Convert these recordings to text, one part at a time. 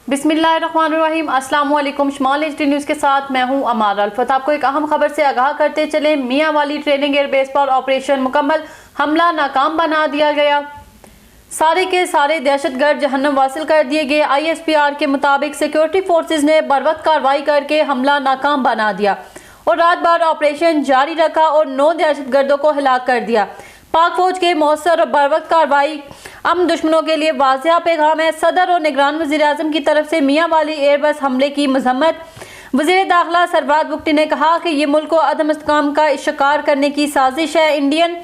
बिस्मिल्लाहिर्रहमानिर्रहीम। अस्सलाम वालेकुम। शमाल HD न्यूज़ के साथ मैं हूं अमार अल्फत। आपको एक अहम खबर से आगाह करते चले। मियां वाली ट्रेनिंग एयरबेस पर ऑपरेशन मुकम्मल, हमला नाकाम बना दिया गया। सारे के सारे दहशतगर्द जहन्नम वासिल कर दिए गए। ISPR के मुताबिक सिक्योरिटी फोर्सेज ने बरवक्त कार्रवाई करके हमला नाकाम बना दिया और रात भर ऑपरेशन जारी रखा और 9 दहशतगर्दों को हिलाक कर दिया। पाक फौज के मौसर और बरवक्त कार्रवाई हम दुश्मनों के लिए वाज़ेह पैगाम है। सदर और निगरान वज़ीर-ए-आज़म की तरफ से मियां वाली एयरबस हमले की मजम्मत। वज़ीर दाखिला सरफराज बुगटी ने कहा कि ये मुल्क को अदम इस्तेहकाम का शिकार करने की साजिश है। इंडियन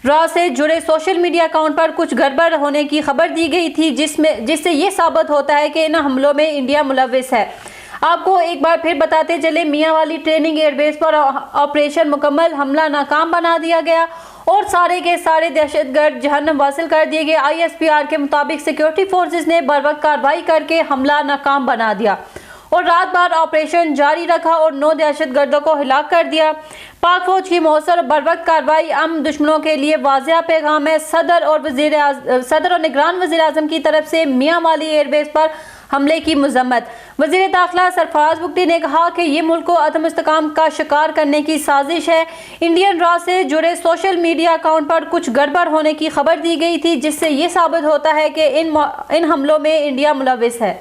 रॉ से जुड़े सोशल मीडिया अकाउंट पर कुछ गड़बड़ होने की खबर दी गई थी, जिससे ये साबित होता है कि इन हमलों में इंडिया मुलव्विस है। आपको एक बार फिर बताते चले, मियां वाली ट्रेनिंग एयरबेस पर ऑपरेशन मुकम्मल, हमला नाकाम बना दिया गया और सारे के सारे दहशतगर्द जहन्नम वासिल कर दिए गए। ISPR के मुताबिक सिक्योरिटी फोर्सेज ने बरवक्त कार्रवाई करके हमला नाकाम बना दिया और रात भर ऑपरेशन जारी रखा और 9 दहशतगर्दों को हिलाक कर दिया। पाक फौज की मौसर बरवक्त कार्रवाई हम दुश्मनों के लिए वाज़ेह पैगाम है। सदर और निगरान वज़ीर-ए-आज़म की तरफ से मियां वाली एयरबेस पर हमले की मजम्मत। वज़ीर दाखिला सरफराज बुगटी ने कहा कि ये मुल्क को अदम इस्तेहकाम का शिकार करने की साजिश है। इंडियन रॉ से जुड़े सोशल मीडिया अकाउंट पर कुछ गड़बड़ होने की खबर दी गई थी, जिससे ये साबित होता है कि इन हमलों में इंडिया मुलव्विस है।